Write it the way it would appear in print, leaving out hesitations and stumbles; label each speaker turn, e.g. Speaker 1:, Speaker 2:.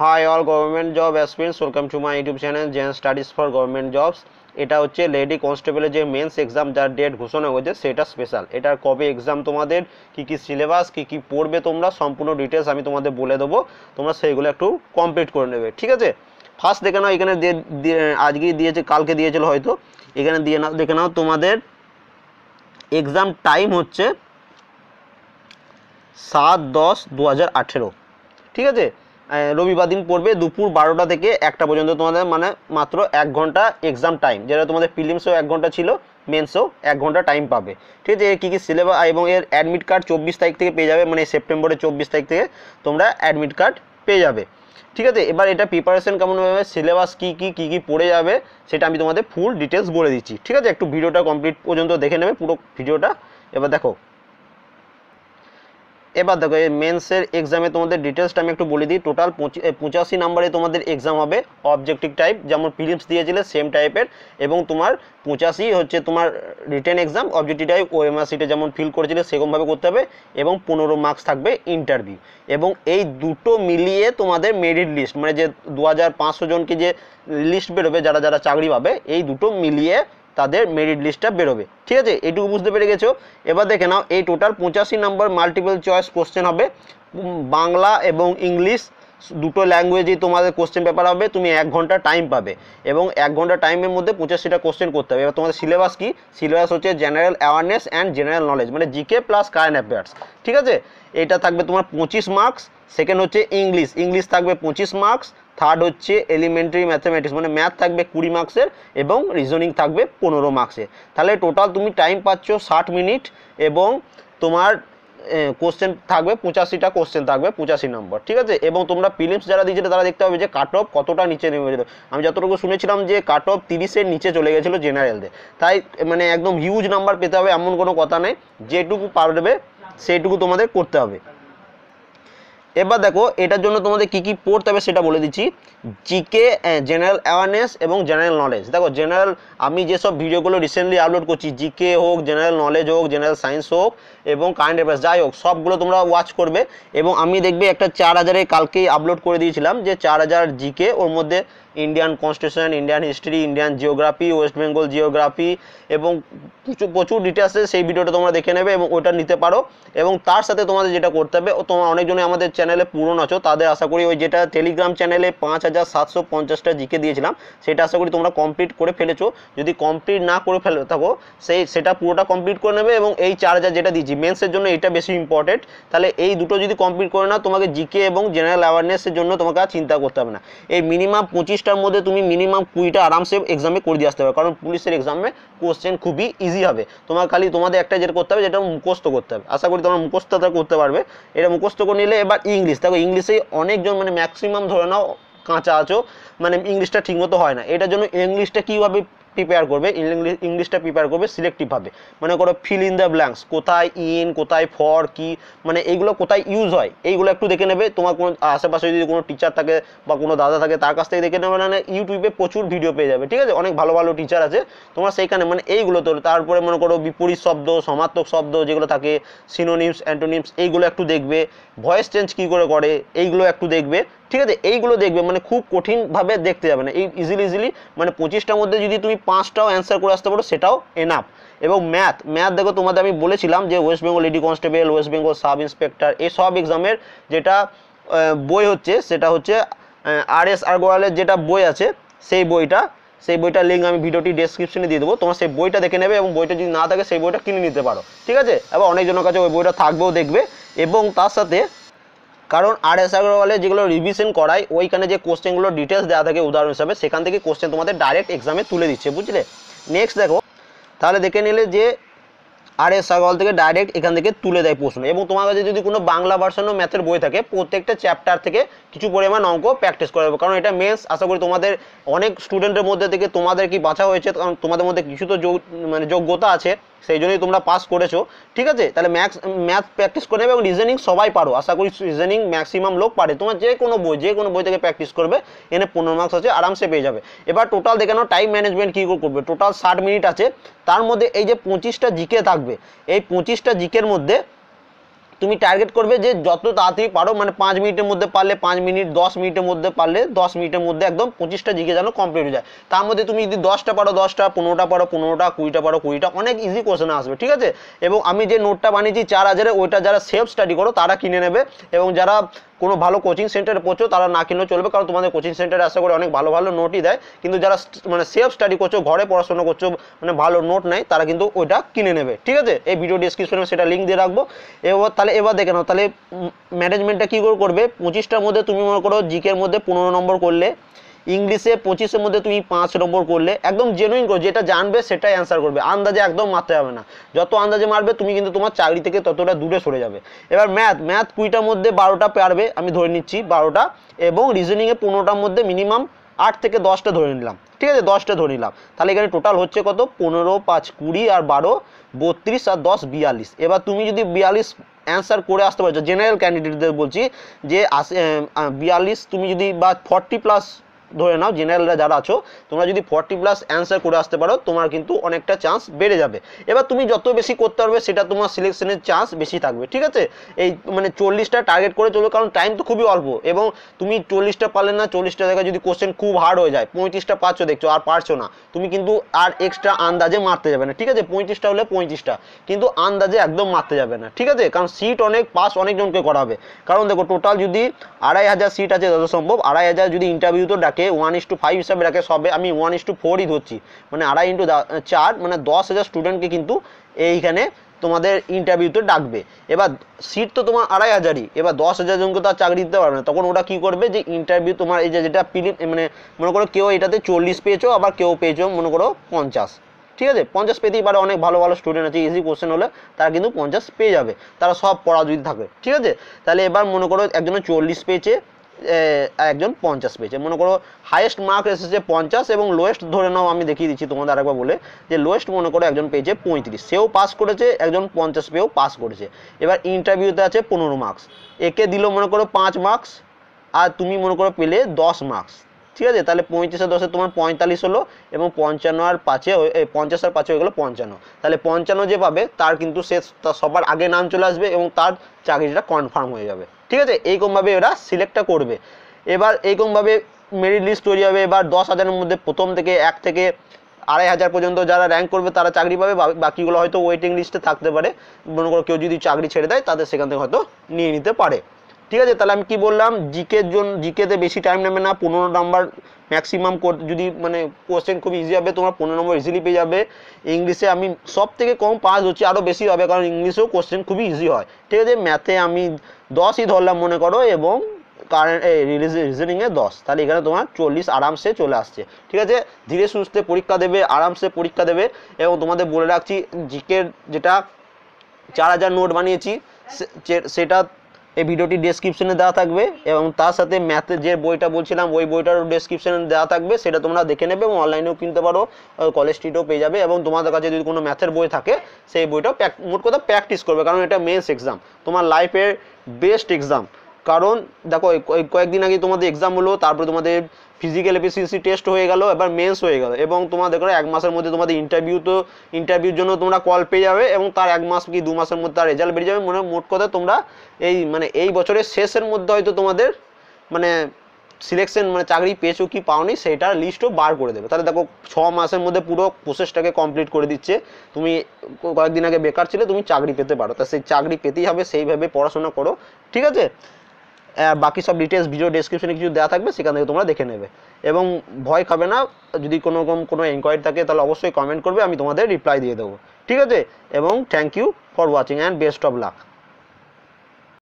Speaker 1: High all government job aspirants, welcome to my YouTube channel Zen studies for government jobs. এটা হচ্ছে lady কনস্টেবলের যে men's exam যার date ঘোষণা হয়েছে সেটা স্পেশাল। এটার কবে এক্সাম, তোমাদের কী কী সিলেবাস, কী কী পড়বে তোমরা, সম্পূর্ণ ডিটেলস আমি তোমাদের বলে দেবো। তোমরা সেইগুলো একটু কমপ্লিট করে নেবে, ঠিক আছে? ফার্স্ট দেখে নাও, এখানে আজকেই দিয়েছে, কালকে দিয়েছিল হয়তো। এখানে দেখে নাও তোমাদের এক্সাম টাইম হচ্ছে 7/10/2018, ঠিক আছে? রবিবার দিন পড়বে দুপুর 12টা থেকে 1টা পর্যন্ত। তোমাদের মানে মাত্র 1 ঘন্টা এক্সাম টাইম, যেটা তোমাদের প্রিলিমসেও 1 ঘন্টা ছিল, মেন্সও 1 ঘন্টা টাইম পাবে, ঠিক আছে? কী কী সিলেবাস এবং এর অ্যাডমিট কার্ড 24 তারিখ থেকে পেয়ে যাবে, মানে সেপ্টেম্বরের 24 তারিখ থেকে তোমরা অ্যাডমিট কার্ড পেয়ে যাবে, ঠিক আছে? এবার এটা প্রিপারেশন কেমন হবে, সিলেবাস কী কী পড়ে যাবে সেটা আমি তোমাদের ফুল ডিটেলস বলে দিচ্ছি, ঠিক আছে? একটু ভিডিওটা কমপ্লিট পর্যন্ত দেখে নেবে, পুরো ভিডিওটা। এবার দেখো এই মেন্সের এক্সামে তোমাদের ডিটেলসটা আমি একটু বলে দিই। টোটাল 85 নাম্বারে তোমাদের এক্সাম হবে, অবজেক্টিভ টাইপ, যেমন প্রিলিমস দিয়েছিলে সেম টাইপের। এবং তোমার 85 হচ্ছে তোমার written exam, objective type OMR সিটে যেমন ফিল করেছিলে সেরকমভাবে করতে হবে। এবং 15 মার্কস থাকবে ইন্টারভিউ। এবং এই দুটো মিলিয়ে তোমাদের মেরিট লিস্ট, মানে যে 2500 জনকে যে লিস্ট বেরোবে যারা যারা চাকরি পাবে, এই দুটো মিলিয়ে তাদের মেরিট লিস্টটা বেরোবে, ঠিক আছে? এইটুকু বুঝতে পেরে গেছো? এবার দেখে নাও, এই টোটাল 85 নম্বর মাল্টিপল চয়েস কোশ্চেন হবে। বাংলা এবং ইংলিশ দুটো ল্যাঙ্গুয়েজেই তোমাদের কোশ্চেন পেপার হবে। তুমি 1 ঘন্টা টাইম পাবে এবং 1 ঘন্টা টাইমের মধ্যে 85টা কোশ্চেন করতে হবে। এবার তোমাদের সিলেবাস কি? সিলেবাস হচ্ছে general awareness and general knowledge, মানে জিকে প্লাস কারেন্ট অ্যাফেয়ার্স, ঠিক আছে? এটা থাকবে তোমার 25 মার্কস। সেকেন্ড হচ্ছে ইংলিশ থাকবে 25 মার্কস। থার্ড হচ্ছে এলিমেন্টারি ম্যাথামেটিক্স, মানে ম্যাথ থাকবে 20 মার্কসের এবং রিজনিং থাকবে 15 মার্কসের। তাহলে টোটাল তুমি টাইম পাচ্ছ 60 মিনিট এবং তোমার কোশ্চেন থাকবে 85টা কোশ্চেন থাকবে, 85 নম্বর, ঠিক আছে? এবং তোমরা প্রিলিমস যারা দিয়েছিলে তারা দেখতে হবে যে কাট অফ কতটা নিচে নেমে যেত। আমি যতটুকু শুনেছিলাম যে কাট অফ 30-এর নিচে চলে গেছিলো জেনারেলদের। তাই মানে একদম হিউজ নাম্বার পেতে হবে এমন কোনো কথা নেই, যেটুকু পারবে সেইটুকু তোমাদের করতে হবে। এবার দেখো এটার জন্য তোমাদের কী কী পড়তে হবে সেটা বলে দিচ্ছি। জিকে, জেনারেল অ্যাওয়ারনেস এবং জেনারেল নলেজ। দেখো জেনারেল, আমি যেসব ভিডিওগুলো রিসেন্টলি আপলোড করছি, জিকে হোক, জেনারেল নলেজ হোক, জেনারেল সায়েন্স হোক এবং কারেন্ট অ্যাফেয়ার্স যাই হোক, সবগুলো তোমরা ওয়াচ করবে। এবং আমি দেখবে একটা 4000-এ কালকেই আপলোড করে দিয়েছিলাম, যে 4000 জিকে, ওর মধ্যে Indian constitution, Indian history, Indian geography, West Bengal geography এবং প্রচুর ডিটেলসে সেই ভিডিওটা তোমরা দেখে নেবে এবং ওটা নিতে পারো। এবং তার সাথে তোমাদের যেটা করতে হবে, তোমরা অনেকজনই আমাদের চ্যানেলে পুরনো আছো, তাদের আশা করি ওই যেটা টেলিগ্রাম চ্যানেলে 5750টা জিকে দিয়েছিলাম সেটা আশা করি তোমরা কমপ্লিট করে ফেলেছো। যদি কমপ্লিট না করে ফেলে থাকো সেটা পুরোটা কমপ্লিট করে নেবে। এবং এই 4000 যেটা দিয়েছি মেন্সের জন্য, এটা বেশি ইম্পর্টেন্ট। তাহলে এই দুটো যদি কমপ্লিট করে নাও, তোমাকে জিকে এবং জেনারেল অ্যাওয়ারনেসের জন্য তোমাকে আর চিন্তা করতে হবে না। এই মিনিমাম 25টার মধ্যে তুমি মিনিমাম 20টা আরামসে এক্সামে করে দিয়ে আসতে হবে, কারণ পুলিশের এক্সামে কোশ্চেন খুবই ইজি হবে। তোমাদের একটা যেটা করতে হবে, যেটা মুখস্থ করতে হবে। আশা করি তোমরা মুখস্থটা করতে পারবে। এটা মুখস্থ করে নিলে, এবার ইংলিশ দেখো, ইংলিশে অনেকজন মানে ম্যাক্সিমাম ধরে নাও কাঁচা আছো, মানে ইংলিশটা ঠিকমতো হয় না। এটার জন্য ইংলিশটা কীভাবে প্রিপেয়ার করবে, ইংলিশটা প্রিপেয়ার করবে সিলেক্টিভভাবে। মানে করো ফিল ইন দ্য ব্ল্যাঙ্কস, কোথায় ইন, কোথায় ফর, কি মানে এইগুলো কোথায় ইউজ হয়, এইগুলো একটু দেখে নেবে। তোমার কোনো আশেপাশে যদি কোনো টিচার থাকে বা কোনো দাদা থাকে, তার কাছ থেকে দেখে নেবে। মানে ইউটিউবে প্রচুর ভিডিও পেয়ে যাবে, ঠিক আছে? অনেক ভালো ভালো টিচার আছে, তোমরা সেইখানে মানে এইগুলো তো। তারপরে মনে করো বিপরীত শব্দ, সমার্থক শব্দ যেগুলো থাকে, সিনোনিমস, অ্যান্টোনিমস, এইগুলো একটু দেখবে। ভয়েস চেঞ্জ কী করে এইগুলো একটু দেখবে, ঠিক আছে? এইগুলো দেখবে, মানে খুব কঠিনভাবে দেখতে যাবে না। এই ইজিলি মানে 25টার মধ্যে যদি তুমি 5টাও অ্যান্সার করে আসতে পারো সেটাও এনাফ। এবং ম্যাথ দেখো, তোমাদের আমি বলেছিলাম যে West Bengal lady constable, West Bengal sub inspector, এই সব এক্সামের যেটা বই হচ্ছে সেটা হচ্ছে RS আগরওয়ালের যেটা বই আছে, সেই বইটার লিঙ্ক আমি ভিডিওটি ডেসক্রিপশনে দিয়ে দেবো। তোমরা সেই বইটা দেখে নেবে এবং বইটা যদি না থাকে সেই বইটা কিনে নিতে পারো, ঠিক আছে? এবার অনেকজনের কাছে ওই বইটা থাকবেও, দেখবে। এবং তার সাথে, কারণ RS আগরওয়ালে যেগুলো রিভিশন করায়, ওইখানে যে কোশ্চেনগুলো ডিটেলস দেওয়া থাকে উদাহরণ হিসাবে, সেখান থেকে কোশ্চেন তোমাদের ডাইরেক্ট এক্সামে তুলে দিচ্ছে, বুঝলে? নেক্সট দেখো, তাহলে দেখে নিলে যে RS আগরওয়াল থেকে ডাইরেক্ট এখান থেকে তুলে দেয় প্রশ্ন। এবং তোমার কাছে যদি কোনো বাংলা ভার্সনও ম্যাথের বই থাকে, প্রত্যেকটা চ্যাপ্টার থেকে কিছু পরিমাণ অঙ্ক প্র্যাকটিস করাবো, কারণ এটা মেন্স। আশা করি তোমাদের অনেক স্টুডেন্টের মধ্যে থেকে তোমাদের কি বাছা হয়েছে, কারণ তোমাদের মধ্যে কিছু তো মানে যোগ্যতা আছে, সেই জন্যই তোমরা পাস করেছো, ঠিক আছে? তাহলে ম্যাথ প্র্যাকটিস করে নেবে এবং রিজনিং সবাই পারো। আশা করি রিজনিং ম্যাক্সিমাম লোক পারে। তোমার যে কোনো বই থেকে প্র্যাকটিস করবে, এনে 15 মার্কস আছে, আরামসে পেয়ে যাবে। এবার টোটাল দেখে নাও টাইম ম্যানেজমেন্ট কী করবে। টোটাল 60 মিনিট আছে, তার মধ্যে এই যে 25টা জিকে থাকবে, এই 25টা জিকের মধ্যে তুমি টার্গেট করবে যে যত তাড়াতাড়ি পারো, মানে 5 মিনিটের মধ্যে পারলে 5 মিনিট, 10 মিনিটের মধ্যে পারলে 10 মিনিটের মধ্যে একদম 25টা জিকে যেন কমপ্লিট হয়ে যায়। তার মধ্যে তুমি যদি 10টা পারো 10টা, 15টা পারো 15টা, 20টা পারো 20টা, অনেক ইজি কোশ্চেন আসবে, ঠিক আছে। এবং আমি যে নোটটা বানিয়েছি 4000-এ, ওইটা যারা সেলফ স্টাডি করো তারা কিনে নেবে, এবং যারা কোনো ভালো কোচিং সেন্টারে পড়ছো তারা না কিনলেও চলবে, কারণ তোমাদের কোচিং সেন্টারে আশা করে অনেক ভালো ভালো নোটই দেয়। কিন্তু যারা মানে সেলফ স্টাডি করছো, ঘরে পড়াশোনা করছো, মানে ভালো নোট নেই, তারা কিন্তু ওইটা কিনে নেবে, ঠিক আছে। এই ভিডিও ডিসক্রিপশনে সেটা লিঙ্ক দিয়ে রাখবো। এবার দেখে নাও তাহলে ম্যানেজমেন্টটা কী করে করবে। 25টার মধ্যে তুমি মনে করো জিকের মধ্যে 15 নম্বর করলে, ইংলিশে 25-এর মধ্যে তুমি 5 নম্বর করলে, একদম জেনুইন করো, যেটা জানবে সেটাই অ্যান্সার করবে, আন্দাজে একদম মারতে হবে না। যত আন্দাজে মারবে তুমি কিন্তু তোমার চাকরি থেকে ততটা দূরে সরে যাবে। এবার ম্যাথ 20টার মধ্যে 12টা পারবে, আমি ধরে নিচ্ছি 12টা, এবং রিজনিংয়ে 15টার মধ্যে মিনিমাম 8 থেকে 10টা ধরে নিলাম, ঠিক আছে, 10টা ধরে নিলাম। তাহলে এখানে টোটাল হচ্ছে কত, 15, 5, 20 আর 12, 32 আর 10, 42। এবার তুমি যদি 42 অ্যান্সার করে আসতে পারছো, জেনারেল ক্যান্ডিডেটদের বলছি, যে 42 তুমি যদি বা 40+ ধরে নাও, জেনারেলরা যারা আছো তোমরা যদি 40+ অ্যান্সার করে আসতে পারো, তোমার কিন্তু অনেকটা চান্স বেড়ে যাবে। এবার তুমি যত বেশি করতে পারবে সেটা তোমার সিলেকশনের চান্স বেশি থাকবে, ঠিক আছে। এই মানে 40টা টার্গেট করে চলবে, কারণ টাইম তো খুবই অল্প, এবং তুমি 40টা পারলে না, 40টা জায়গায় যদি কোশ্চেন খুব হার্ড হয়ে যায়, 35টা পারছো দেখছো আর পারছো না, তুমি কিন্তু আর এক্সট্রা আন্দাজে মারতে যাবে না, ঠিক আছে। 35টা হলে 35টা, কিন্তু আন্দাজে একদম মারতে যাবে না, ঠিক আছে, কারণ সিট অনেক, পাস অনেকজনকে করাবে। কারণ দেখো টোটাল যদি 2500 সিট আছে, যত সম্ভব 2500 যদি ইন্টারভিউ তো ডাকে 1:5 হিসাবে রাখে, সবে আমি 1:4ই ধরছি, মানে 2.5 × 4, মানে 10,000 স্টুডেন্টকে কিন্তু এইখানে তোমাদের ইন্টারভিউতে ডাকবে। এবার সিট তো তোমার 2500ই, এবার 10,000 জনকে তো আর চাকরি দিতে পারবে না, তখন ওরা কি করবে, যে ইন্টারভিউ তোমার এই যেটা মানে মনে করো কেউ এটাতে 40 পেয়েছো, আবার কেউ পেয়েছো মনে করো 50, ঠিক আছে, 50 পেতেই পারে, অনেক ভালো ভালো স্টুডেন্ট আছে, ইজি কোশ্চেন হলে তারা কিন্তু 50 পেয়ে যাবে, তারা সব পড়া যদি থাকে, ঠিক আছে। তাহলে এবার মনে করো একজনের 40 পেয়েছে, একজন 50 পেয়েছে, মনে করো হাইয়েস্ট মার্ক এসেছে 50, এবং লোয়েস্ট ধরে নাও, আমি দেখিয়ে দিচ্ছি তোমাদের আরেকবার বলে, যে লোয়েস্ট মনে করো একজন পেয়েছে 35, সেও পাস করেছে, একজন 50 পেয়েও পাস করেছে। এবার ইন্টারভিউতে আছে 15 মার্কস, একে দিল মনে করো 5 মার্কস, আর তুমি মনে করো পেলে 10 মার্কস, ঠিক আছে। তাহলে 35 আর 10 তোমার 45 হলো, এবং 55 আর 5-এ 50 আর 5 হয়ে গেলো 55। তাহলে 55 যে পাবে তার কিন্তু সে সবার আগে নাম চলে আসবে, এবং তার চাকরিটা কনফার্ম হয়ে যাবে, ঠিক আছে। এইরকমভাবে এরা সিলেক্টটা করবে। এবার এইরকমভাবে মেরিট লিস্ট তৈরি হবে। এবার 10,000-এর মধ্যে প্রথম থেকে 1 থেকে 2,500 পর্যন্ত যারা র্যাঙ্ক করবে তারা চাকরি পাবে, বাকিগুলো হয়তো ওয়েটিং লিস্টে থাকতে পারে, মনে করো কেউ যদি চাকরি ছেড়ে দেয় তাদের সেখান থেকে হয়তো নিয়ে নিতে পারে, ঠিক আছে। তাহলে আমি কি বললাম, জিকেতে বেশি টাইম নেবে না, 15 নাম্বার ম্যাক্সিমাম, যদি মানে কোশ্চেন খুব ইজি হবে, তোমার 15 নম্বর ইজিলি পেয়ে যাবে। ইংলিশে আমি সব থেকে কম 5 হচ্ছে, আরও বেশি হবে, কারণ ইংলিশেও কোশ্চেন খুবই ইজি হয়, ঠিক আছে। ম্যাথে আমি 10ই ধরলাম মনে করো, এবং কারেন্ট রিজনিংয়ে 10, তাহলে এখানে তোমার 40 আরামসে চলে আসছে, ঠিক আছে। ধীরে সুস্থে পরীক্ষা দেবে, আরামসে পরীক্ষা দেবে। এবং তোমাদের বলে রাখছি, জিকের যেটা 4000 নোট বানিয়েছি সেটা এই ভিডিওটি ডেসক্রিপশনে দেওয়া থাকবে, এবং তার সাথে ম্যাথের যে বইটা বলছিলাম ওই বইটারও ডেসক্রিপশনে দেওয়া থাকবে, সেটা তোমরা দেখে নেবে, এবং অনলাইনেও কিনতে পারো, কলেজ স্ট্রিটেও পেয়ে যাবে। এবং তোমাদের কাছে যদি কোনো ম্যাথের বই থাকে সেই বইটা মোট কথা প্র্যাকটিস করবে, কারণ এটা মেন্স এক্সাম, তোমার লাইফের বেস্ট এক্সাম। কারণ দেখো কয়েকদিন আগে তোমাদের এক্সাম হলো, তারপরে তোমাদের ফিজিক্যাল এফিসিয়েন্সি টেস্ট হয়ে গেল, এবার মেন্স হয়ে গেল, এবং তোমরা দেখো 1 মাসের মধ্যে তোমাদের ইন্টারভিউর জন্য তোমরা কল পেয়ে যাবে, এবং তার 1 মাস কি 2 মাসের মধ্যে তার রেজাল্ট বেরিয়ে যাবে। মোট কথা তোমরা এই বছরের শেষের মধ্যে হয়তো তোমাদের মানে সিলেকশন, মানে চাকরি পেয়েছো কি পাওনি সেটার লিস্টও বার করে দেবে। তাহলে দেখো 6 মাসের মধ্যে পুরো প্রসেসটাকে কমপ্লিট করে দিচ্ছে। তুমি কয়েকদিন আগে বেকার ছিলে, তুমি চাকরি পেতে পারো, তা সেই চাকরি পেতেই হবে, সেইভাবে পড়াশোনা করো, ঠিক আছে। বাকি সব ডিটেলস ভিডিও ডেসক্রিপশনে কিছু দেওয়া থাকবে, সেখান থেকে তোমরা দেখে নেবে, এবং ভয় খাবে না। যদি কোনো এনকোয়ারি থাকে তাহলে অবশ্যই কমেন্ট করবে, আমি তোমাদের রিপ্লাই দিয়ে দেবো, ঠিক আছে। এবং thank you for watching and best of lakh.